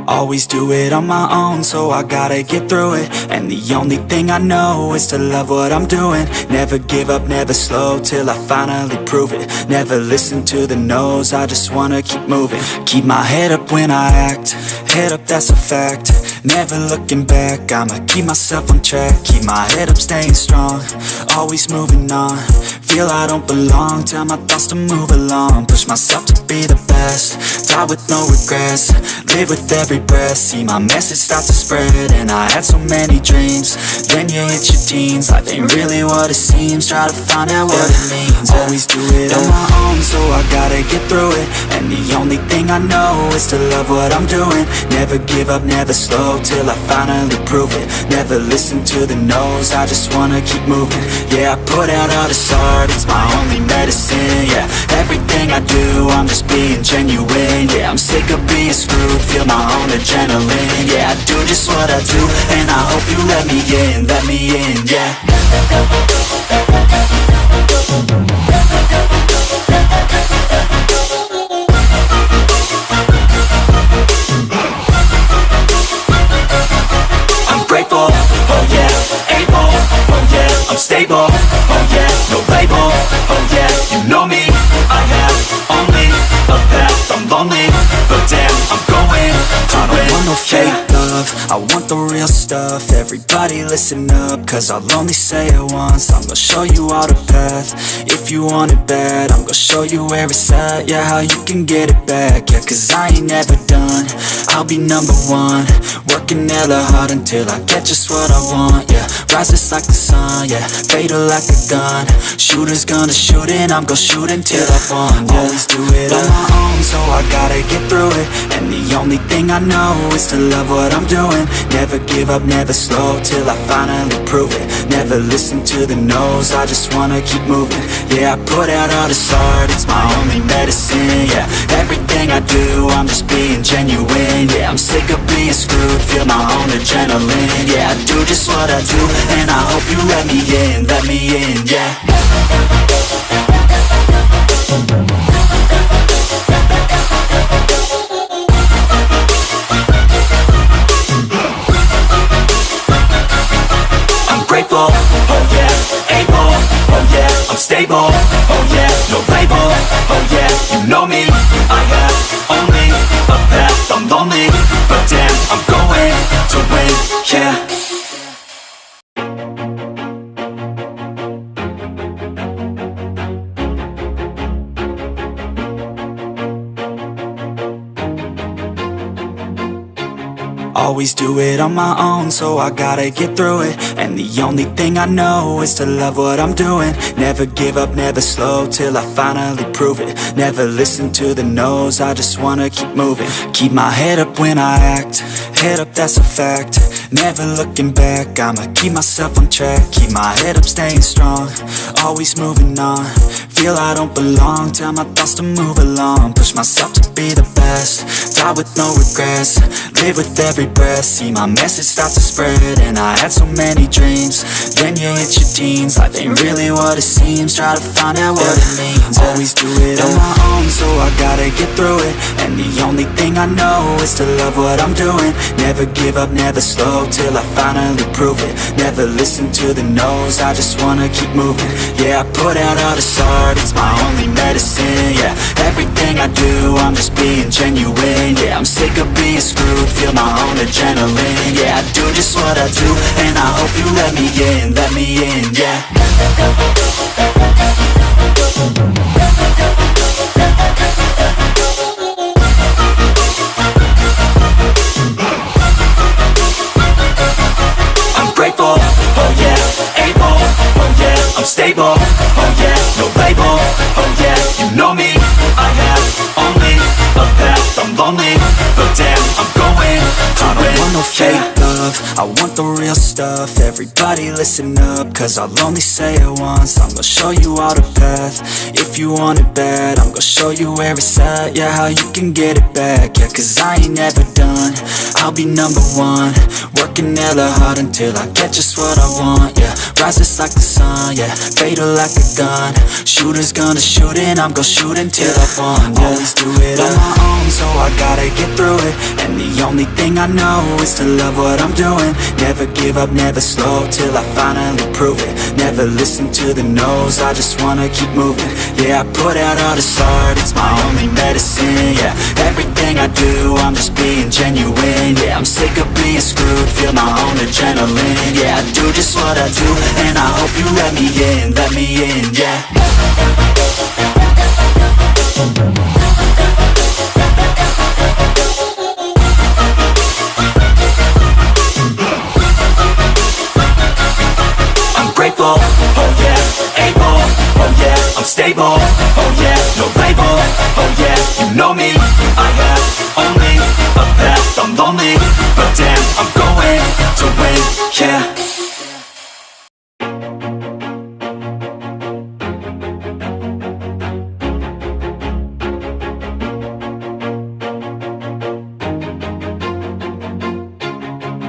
Always do it on my own, so I gotta get through it. And the only thing I know is to love what I'm doing. Never give up, never slow, till I finally prove it. Never listen to the no's, I just wanna keep moving. Keep my head up when I act, head up, that's a fact. Never looking back, I'ma keep myself on track. Keep my head up, staying strong, always moving on. Feel I don't belong, tell my thoughts to move along. Push myself to be the best, die with no regrets. Live with every breath, see my message start to spread. And I had so many dreams, then you hit your teens. Life ain't really what it seems, try to find out what it means. Always do it on my own, so I gotta get through it. And the only thing I know is to love what I'm doing. Never give up, never slow, till I finally prove it. Never listen to the no's, I just wanna keep moving. Yeah, I put out all this art, it's my only medicine. Yeah, everything I do, I'm just being genuine. Yeah, I'm sick of being screwed, feel my own adrenaline. Yeah, I do just what I do, and I hope you let me in, yeah. I'm grateful, oh yeah, able, oh yeah, I'm stable, oh yeah, no label, oh yeah, you know me, I have only a path, I'm lonely, but damn, I'm going to win. I don't want no fake love, I want the real stuff. Everybody listen up, cause I'll only say it once. I'm gonna show you all the path, if you want it bad. I'm gonna show you where it's at, yeah, how you can get it back. Yeah, cause I ain't never done, I'll be number one. Working hella hard until I get just what I want, yeah. Rises like the sun, yeah, fatal like a gun. Shooter's gonna shoot and I'm gonna shoot until I won, yeah. Always do it on my own, so I gotta get through it. And the only thing I know is to love what I'm doing. Never give up, never slow, till I finally prove it. Never listen to the no's, I just wanna keep moving. Yeah, I put out all this art, it's my only medicine. Yeah, everything I do, I'm just being genuine. Yeah, I'm sick of being screwed, feel my own adrenaline. Yeah, I do just what I do, and I hope you let me in, yeah. Grateful, oh yeah, able, oh yeah, I'm stable, oh yeah, no label, oh yeah, you know me, I have only a path, I'm lonely, but damn, I'm going to win, yeah. Always do it on my own, so I gotta get through it. And the only thing I know is to love what I'm doing. Never give up, never slow, till I finally prove it. Never listen to the no's, I just wanna keep moving. Keep my head up when I act, head up, that's a fact. Never looking back, I'ma keep myself on track. Keep my head up, staying strong, always moving on. Feel I don't belong, tell my thoughts to move along. Push myself to be the best, die with no regrets. Live with every breath, see my message start to spread. And I had so many dreams, then you hit your teens. Life ain't really what it seems, try to find out what it means. Always do it on my own, so I gotta get through it. And the only thing I know is to love what I'm doing. Never give up, never slow, till I finally prove it. Never listen to the no's, I just wanna keep moving. Yeah, I put out all this art, it's my only medicine. Yeah, everything I do, I'm just being genuine. Yeah, I'm sick of being screwed, feel my own adrenaline. Yeah, I do just what I do, and I hope you let me in, yeah. I'm grateful, oh yeah, able, oh yeah, I'm stable, oh yeah, no label, oh yeah, you know me, I have only a path, I'm lonely, but damn, I'm going to win. I don't want no fake love, love, I want the real stuff. Everybody listen up, cause I'll only say it once. I'm gonna show you all the path, if you want it bad. I'm gonna show you where it's at, yeah, how you can get it back. Yeah, cause I ain't never done, I'll be number one. Working hella hard until I get just what I want, yeah. Rises like the sun, yeah, fatal like a gun. Shooter's gonna shoot and I'm gonna shoot until I won, yeah. Always do it on my own, so I gotta get through it. And the only thing I know is to love what I'm doing. Never give up, never slow, till I finally prove it. Never listen to the no's, I just wanna keep moving. Yeah, I put out all this art, it's my only medicine, yeah. Everything I do, I'm just being genuine, yeah. I'm sick of being screwed, feel my own adrenaline. Yeah, I do just what I do, and I hope you let me in, yeah. I'm grateful, oh yeah, able, oh yeah, I'm stable, oh yeah, no label, oh yeah, you know me, I have only a path, I'm lonely, but damn, I'm going to win, yeah.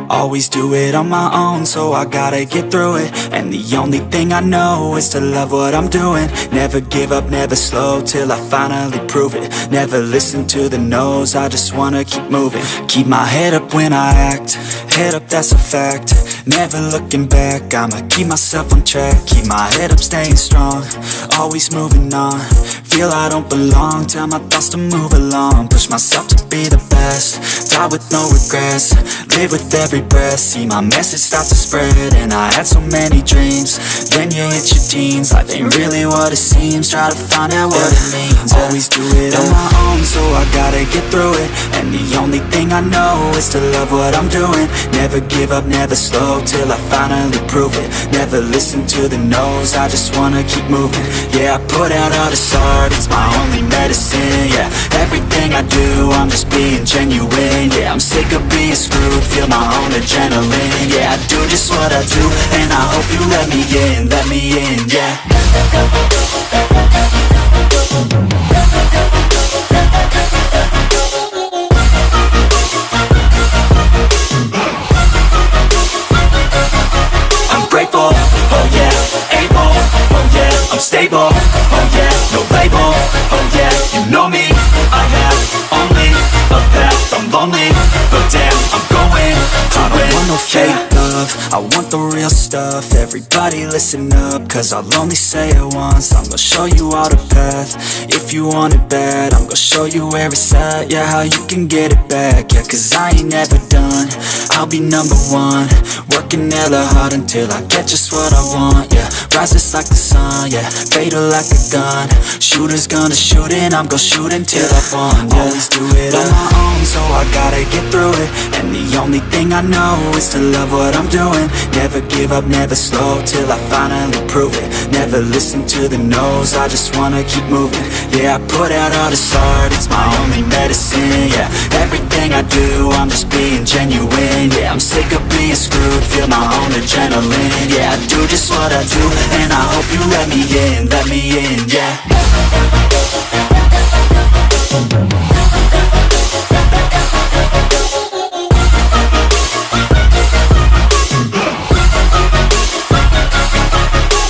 Always do it on my own, so I gotta get through it. And the only thing I know is to love what I'm doing. Never give up, never slow, till I finally prove it. Never listen to the no's, I just wanna keep moving. Keep my head up when I act, head up, that's a fact. Never looking back, I'ma keep myself on track. Keep my head up, staying strong, always moving on. Feel I don't belong, tell my thoughts to move along. Push myself to be the best, die with no regrets. Live with every breath, see my message start to spread. And I had so many dreams, then you hit your teens. Life ain't really what it seems, try to find out what it means. Always do it on my own, so I gotta get through it. And the only thing I know is to love what I'm doing. Never give up, never slow, till I finally prove it. Never listen to the no's, I just wanna keep moving. Yeah, I put out all this art, it's my only medicine, yeah. Everything I do, I'm just being genuine, yeah. I'm sick of being screwed, feel my own adrenaline. Yeah, I do just what I do, and I hope you let me in, yeah. I'm grateful, oh yeah, able, oh yeah, I'm stable, oh yeah, no label, oh yeah, you know me, I have only a path, I'm lonely, but damn, I'm going to win. I don't want no fake love, I want the real stuff. Everybody listen up, cause I'll only say it once. I'm gonna show you all the path, if you want it bad. I'm gonna show you where it's at, yeah, how you can get it back. Yeah, cause I ain't never done, I'll be number one. Working hella hard until I get just what I want, yeah. Rises like the sun, yeah, fatal like a gun. Shooter's gonna shoot and I'm gonna shoot until I won, yeah. Always do it on my own, so I gotta get through it. And the only thing I know is to love what I'm doing. Never give up, never slow, till I finally prove it. Never listen to the no's, I just wanna keep moving. Yeah, I put out all this art, it's my only medicine, yeah. Everything I do, I'm just being genuine, yeah. I'm sick of being screwed, feel my own adrenaline. Yeah, I do just what I do, and I hope you let me in, yeah.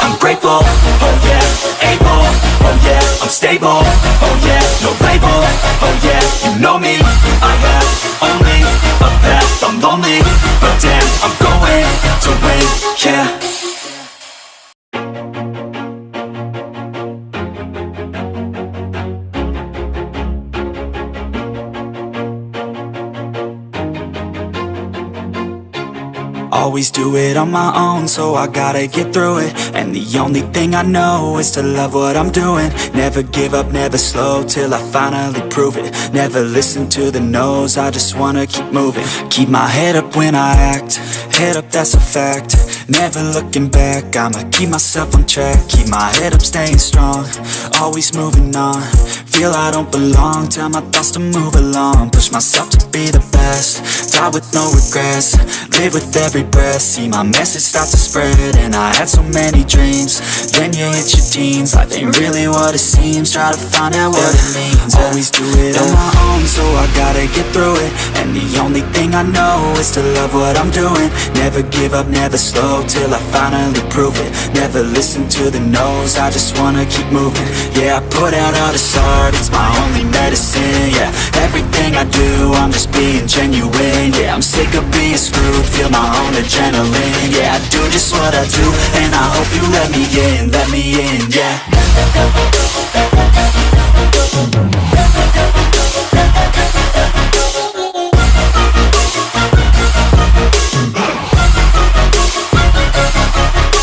I'm grateful, oh yeah, able, oh yeah, I'm stable, oh yeah, no label, oh yeah, you know me, I have only a path, I'm lonely, but damn, I'm going to win, yeah. Always do it on my own, so I gotta get through it. And the only thing I know is to love what I'm doing. Never give up, never slow, till I finally prove it. Never listen to the no's, I just wanna keep moving. Keep my head up when I act, head up, that's a fact. Never looking back, I'ma keep myself on track. Keep my head up, staying strong, always moving on. Feel I don't belong, tell my thoughts to move along. Push myself to be the best, die with no regrets. Live with every breath, see my message start to spread. And I had so many dreams, then you hit your teens. Life ain't really what it seems, try to find out what it means. Always do it on my own, so I gotta get through it. And the only thing I know is to love what I'm doing. Never give up, never slow, till I finally prove it. Never listen to the no's, I just wanna keep moving. Yeah, I put out all this art, it's my only medicine. Yeah, everything I do, I'm just being genuine. Yeah, I'm sick of being screwed, feel my own adrenaline. Yeah, I do just what I do, and I hope you let me in, yeah.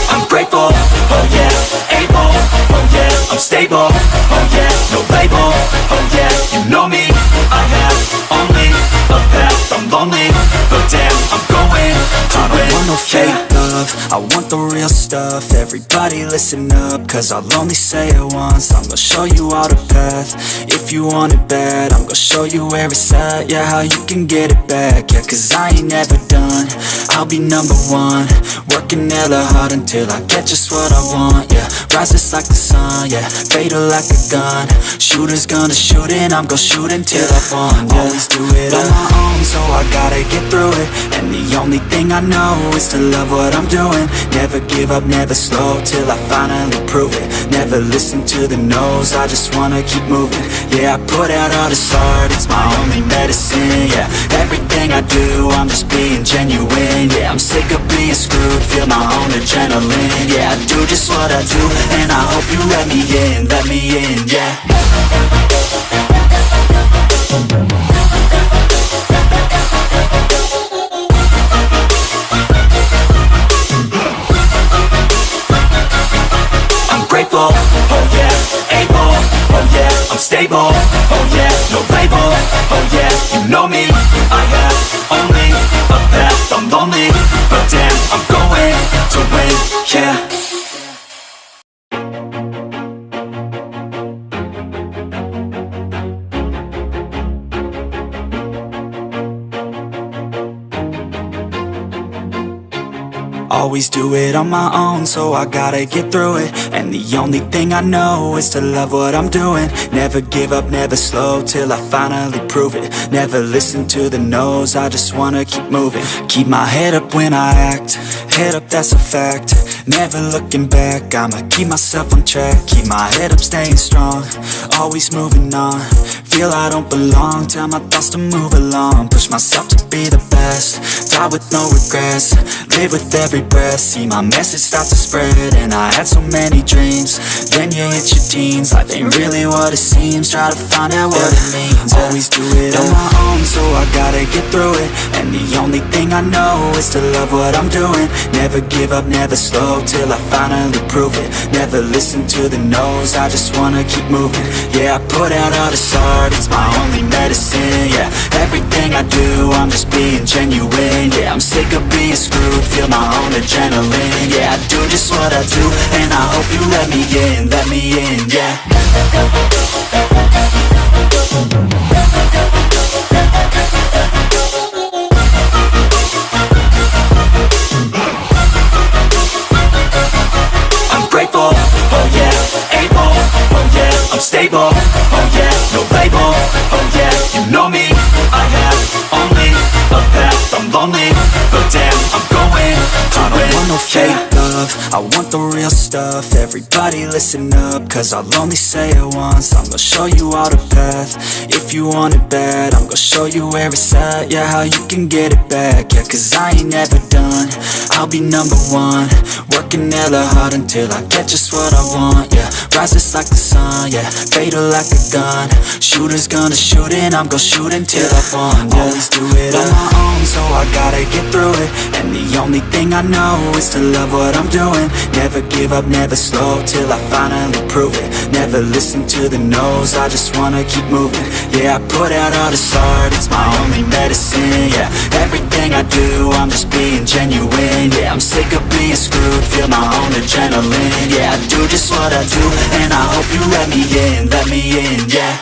I'm grateful, oh yeah, able, oh yeah, I'm stable, oh yeah, no label, oh yeah, you know me, I have only a path, I'm lonely, but damn, I'm going to win. I don't want no fake love, I want the real stuff. Everybody listen up, cause I'll only say it once. I'm gonna show you all the path, if you want it bad. I'm gonna show you where it's at, yeah, how you can get it back. Yeah, cause I ain't never done, I'll be number one. Working hella hard until I get just what I want, yeah. Rises like the sun, yeah, fatal like a gun. Shooters gonna shoot and I'm gonna shoot until I won, yeah. Always do it on my own, so I gotta get through it. And the only thing I know is to love what I'm doing. Never give up, never slow, till I finally prove it. Never listen to the no's, I just wanna keep moving. Yeah, I put out all this art, it's my only medicine. Yeah, everything I do, I'm just being genuine. Yeah, I'm sick of being screwed, feel my own adrenaline. Yeah, I do just what I do, and I hope you let me in, yeah. I'm grateful, oh yeah, able, oh yeah, I'm stable, oh yeah, no label, oh yeah, you know me, I have only a path, I'm lonely, but damn, I'm going to win, yeah. Always do it on my own, so I gotta get through it. And the only thing I know is to love what I'm doing. Never give up, never slow, till I finally prove it. Never listen to the no's, I just wanna keep moving. Keep my head up when I act, head up, that's a fact. Never looking back, I'ma keep myself on track. Keep my head up, staying strong, always moving on. Feel I don't belong, tell my thoughts to move along. Push myself to be the best, die with no regrets. Live with every breath, see my message start to spread. And I had so many dreams, then you hit your teens. Life ain't really what it seems, try to find out what it means. Always do it on my own, so I gotta get through it. And the only thing I know is to love what I'm doing. Never give up, never slow, till I finally prove it. Never listen to the no's, I just wanna keep moving. Yeah, I put out all this art, it's my only medicine. Yeah, everything I do, I'm just being genuine. Yeah, I'm sick of being screwed, feel my own adrenaline. Yeah, I do just what I do, and I hope you let me in, yeah. I'm grateful, oh yeah, able, oh yeah, I'm stable, oh yeah, no label, oh yeah, you know me, I have only a path, I'm lonely, but damn, I'm going to win. I don't want no fake love, I want the real stuff. Everybody listen up, cause I'll only say it once. I'm gonna show you all the path, if you want it bad. I'm gonna show you where it's at, yeah, how you can get it back. Yeah, cause I ain't never done, I'll be number one. Working hella hard until I get just what I want, yeah. Rises like the sun, yeah, fatal like a gun. Shooters gonna shoot and I'm gonna shoot until I won, yeah. Always do it on my own, so I gotta get through it. And the only thing I know is to love what I'm doing. Never give up, never slow, till I finally prove it. Never listen to the no's, I just wanna keep moving. Yeah, I put out all this art, it's my only medicine. Yeah, everything I do, I'm just being genuine. Yeah, I'm sick of being screwed, feel my own adrenaline. Yeah, I do just what I do, and I hope you let me in, yeah.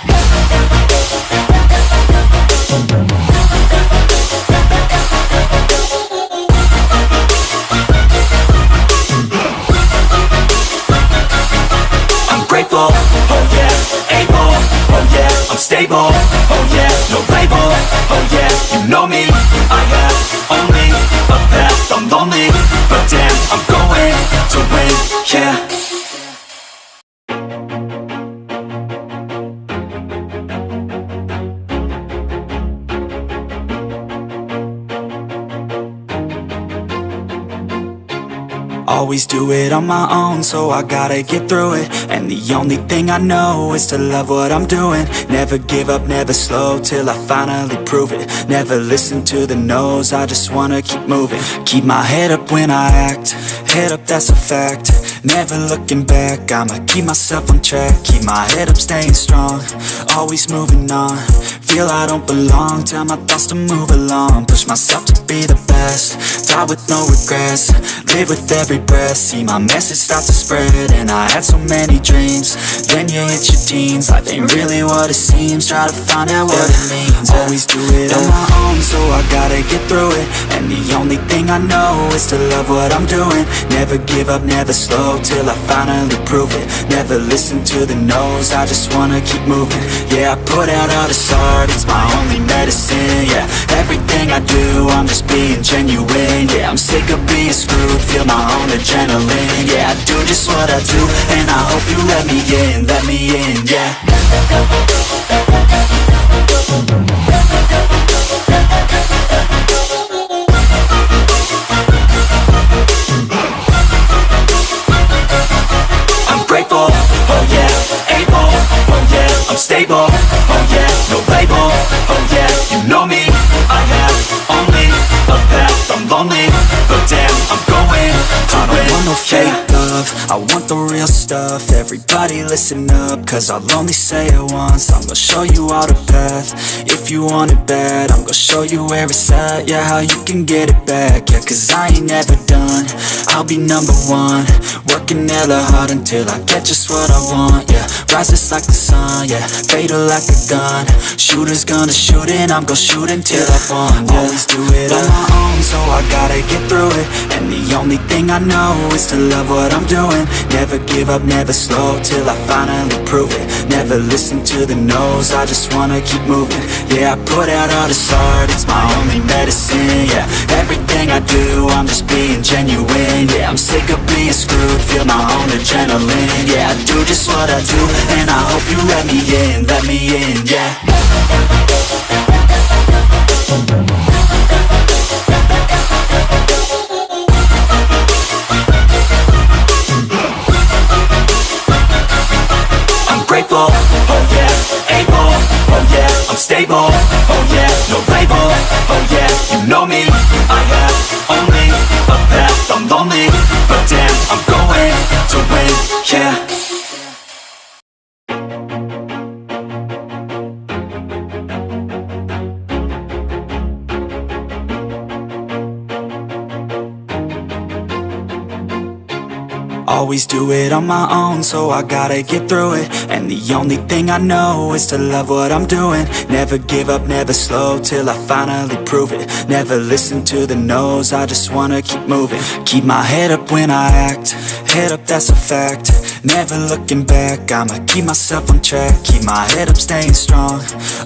Grateful, oh yeah, able, oh yeah, I'm stable, oh yeah, no label, oh yeah, you know me, I have only a path, I'm lonely, but damn, I'm going to win, yeah. Always do it on my own, so I gotta get through it. And the only thing I know is to love what I'm doing. Never give up, never slow, till I finally prove it. Never listen to the no's, I just wanna keep moving. Keep my head up when I act, head up, that's a fact. Never looking back, I'ma keep myself on track. Keep my head up, staying strong, always moving on. Feel I don't belong, tell my thoughts to move along. Push myself to be the best, die with no regrets. Live with every breath, see my message start to spread. And I had so many dreams, then you hit your teens. Life ain't really what it seems, try to find out what it means. Always do it on my own, so I gotta get through it. And the only thing I know is to love what I'm doing. Never give up, never slow, till I finally prove it. Never listen to the no's, I just wanna keep moving. Yeah, I put out all this art, it's my only medicine. Yeah, everything I do, I'm just being genuine. Yeah, I'm sick of being screwed, feel my own adrenaline. Yeah, I do just what I do, and I hope you let me in, yeah. I'm grateful, oh yeah, able, oh yeah, I'm stable, oh yeah, no label, oh yeah, you know me, I have only a path, I'm lonely, but damn, I'm going to win. I don't want no fake love, I want the real stuff. Everybody listen up, cause I'll only say it once. I'm gonna show you all the path, if you want it bad. I'm gonna show you where it's at, yeah, how you can get it back. Yeah, cause I ain't never done, I'll be number one. Working hella hard until I get just what I want, yeah. Rises like the sun, yeah, fatal like a gun. Shooters gonna shoot and I'm gonna shoot until I won, yeah. Always do it on my own, so I gotta get through it. And the only thing I know is to love what I'm doing. Never give up, never slow, till I finally prove it. Never listen to the no's, I just wanna keep moving. Yeah, I put out all this art, it's my only medicine. Yeah, everything I do, I'm just being genuine. Yeah, I'm sick of being screwed, feel my own adrenaline. Yeah, I do just what I do, and I hope you let me in, yeah. I'm grateful, oh yeah, able, oh yeah, I'm stable, oh yeah, no label, oh yeah, you know me, I have only a path, I'm lonely, but damn, I'm going to win, yeah. Always do it on my own, so I gotta get through it. And the only thing I know is to love what I'm doing. Never give up, never slow, till I finally prove it. Never listen to the no's, I just wanna keep moving. Keep my head up when I act, head up, that's a fact. Never looking back, I'ma keep myself on track. Keep my head up, staying strong,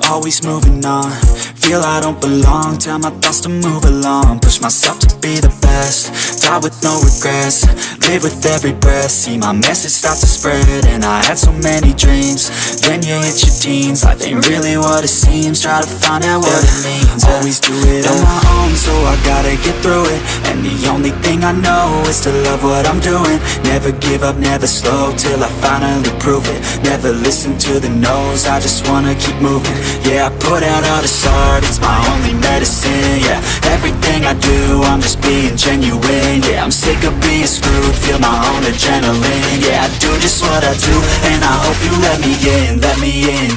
always moving on. Feel I don't belong, tell my thoughts to move along. Push myself to be the best, die with no regrets. Live with every breath, see my message start to spread. And I had so many dreams, then you hit your teens. Life ain't really what it seems, try to find out what it means. Always do it on my own, so I gotta get through it. And the only thing I know is to love what I'm doing. Never give up, never slow, till I finally prove it. Never listen to the no's, I just wanna keep moving. Yeah, I put out all this art, it's my only medicine, yeah. Everything I do, I'm just being genuine. Yeah, I'm sick of being screwed, feel my own adrenaline. Yeah, I do just what I do, and I hope you let me in,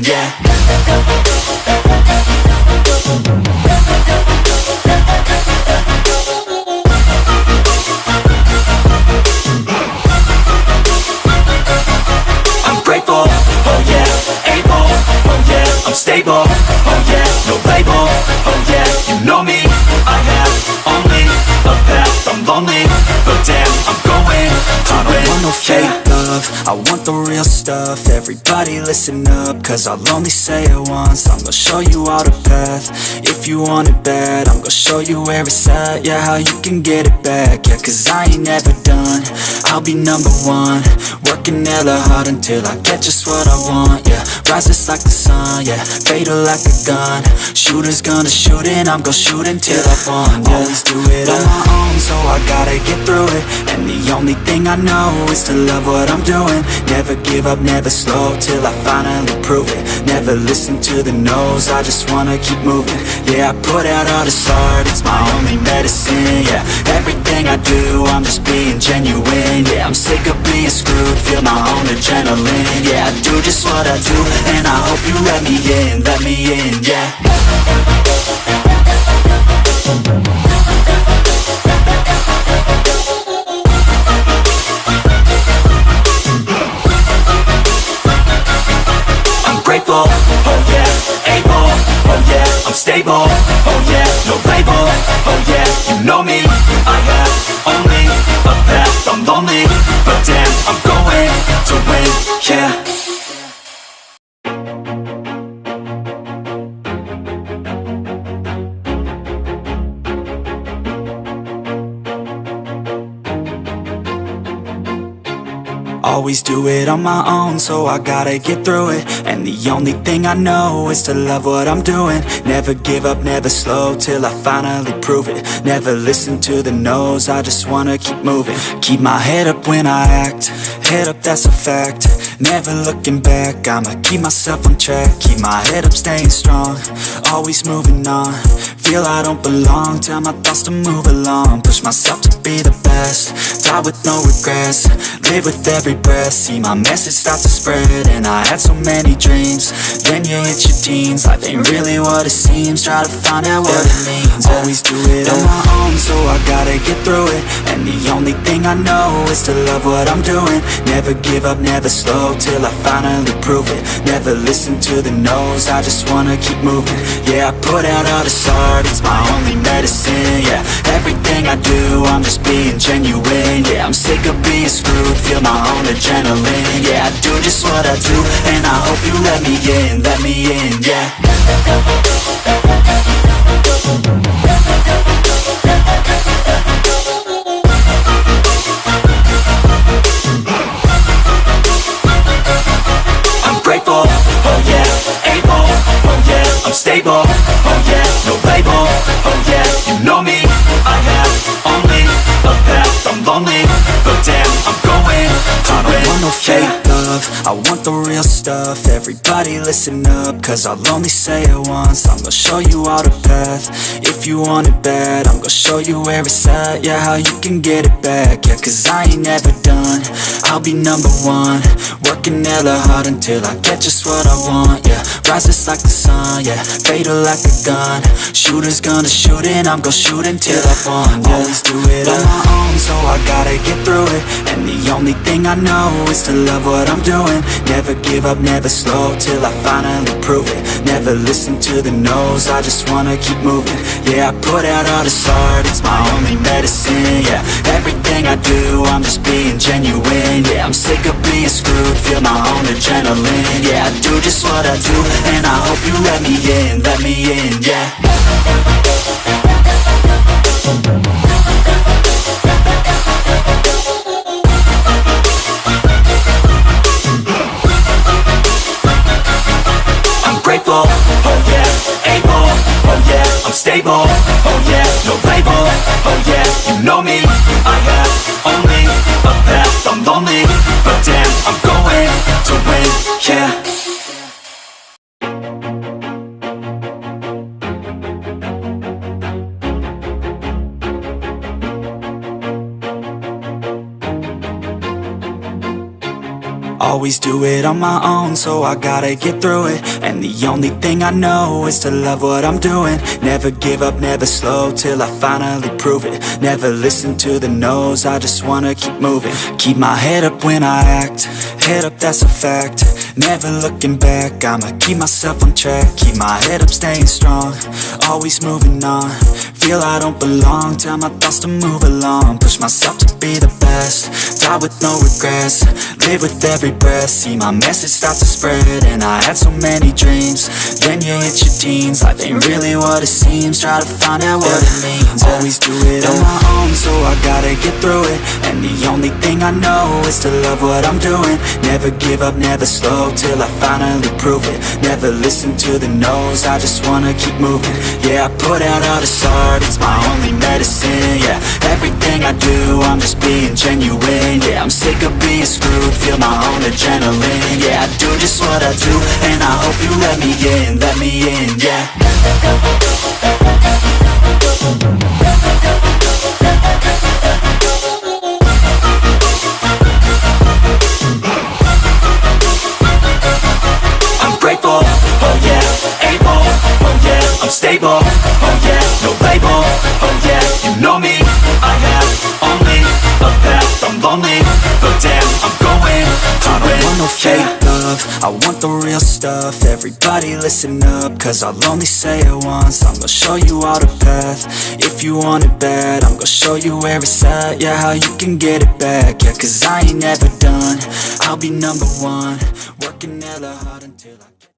yeah. I'm grateful, oh yeah, able, oh yeah, I'm stable, oh yeah, no label, oh yeah, you know me, I have only a path, I'm lonely, but damn, I'm going to win. I don't want no fake love, I want the real stuff. Everybody listen up, cause I'll only say it once. I'm gonna show you all the path, if you want it bad. I'm gonna show you where it's at, yeah, how you can get it back. Yeah, cause I ain't never done, I'll be number one. Working hella hard until I get just what I want, yeah. Rises like the sun, yeah, fatal like a gun. Shooter's gonna shoot and I'm gonna shoot until I won, yeah. Always do it on my own, so I gotta get through it. And the only thing I know is to love what I'm doing. Never give up, never slow, till I finally prove it. Never listen to the no's, I just wanna keep moving. Yeah, I put out all this art, it's my only medicine, yeah. Everything I do, I'm just being genuine. Yeah, I'm sick of being screwed, feel my own adrenaline. Yeah, I do just what I do, and I hope you let me in, yeah. I'm grateful, oh yeah, able, oh yeah, I'm stable, oh yeah, no label, oh yeah, you know me, I have only a path, I'm lonely, but damn, I'm going to win, yeah. Always do it on my own, so I gotta get through it. And the only thing I know is to love what I'm doing. Never give up, never slow, till I finally prove it. Never listen to the no's, I just wanna keep moving. Keep my head up when I act, head up, that's a fact. Never looking back, I'ma keep myself on track. Keep my head up, staying strong, always moving on. Feel I don't belong, tell my thoughts to move along. Push myself to be the best, die with no regrets. Live with every breath, see my message start to spread. And I had so many dreams, then you hit your teens. Life ain't really what it seems, try to find out what it means. Always do it on my own, so I gotta get through it. And the only thing I know is to love what I'm doing. Never give up, never slow, till I finally prove it. Never listen to the no's, I just wanna keep moving. Yeah, I put out all this art, it's my only medicine, yeah. Everything I do, I'm just being genuine. Yeah, I'm sick of being screwed, feel my own adrenaline. Yeah, I do just what I do, and I hope you let me in, yeah. I'm grateful, oh yeah, able, oh yeah, I'm stable, oh yeah, no label, oh yeah, you know me, I have only a path, I'm lonely, but damn, I'm going to win. I don't want no fake love, I want the real stuff. Everybody listen up, cause I'll only say it once. I'm gonna show you all the path, if you want it bad. I'm gonna show you where it's at, yeah, how you can get it back. Yeah, cause I ain't never done, I'll be number one. Working hella hard until I get just what I want, yeah. Rises like the sun, yeah, fatal like a gun. Shooter's gonna shoot and I'm gonna shoot until I won, yeah. Always do it on my own, so I gotta get through it. And the only thing I know is to love what I'm doing. Never give up, never slow, till I finally prove it. Never listen to the no's, I just wanna keep moving. Yeah, I put out all this art, it's my only medicine, yeah. Everything I do, I'm just being genuine. Yeah, I'm sick of being screwed, feel my own adrenaline. Yeah, I do just what I do, and I hope you let me in, yeah. I'm grateful, oh yeah, able, oh yeah, I'm stable, oh yeah, no label, oh yeah, you know me, I have only a path, I'm lonely, but damn, I'm going to win, yeah. always do it on my own, so I gotta get through it. And the only thing I know is to love what I'm doing. Never give up, never slow, till I finally prove it. Never listen to the no's, I just wanna keep moving. Keep my head up when I act, head up, that's a fact. Never looking back, I'ma keep myself on track. Keep my head up, staying strong, always moving on. Feel I don't belong, tell my thoughts to move along. Push myself to be the best, die with no regrets. Live with every breath, see my message start to spread. And I had so many dreams, then you hit your teens. Life ain't really what it seems, try to find out what it means. Always do it on my own, so I gotta get through it. And the only thing I know is to love what I'm doing. Never give up, never slow, till I finally prove it. Never listen to the no's, I just wanna keep moving. Yeah, I put out all this art, it's my only medicine. Yeah, everything I do, I'm just being genuine. Yeah, I'm sick of being screwed, feel my own adrenaline. Yeah, I do just what I do, and I hope you let me in, yeah. I'm grateful, oh yeah, able, oh yeah, I'm stable, oh yeah, no label, oh yeah, you know me, I have only a path, I'm lonely, but damn, I'm going to I don't want no fake love, I want the real stuff. Everybody listen up, cause I'll only say it once. I'm gonna show you all the path, if you want it bad. I'm gonna show you where it's at, yeah, how you can get it back. Yeah, cause I ain't never done, I'll be number one, working hella hard until I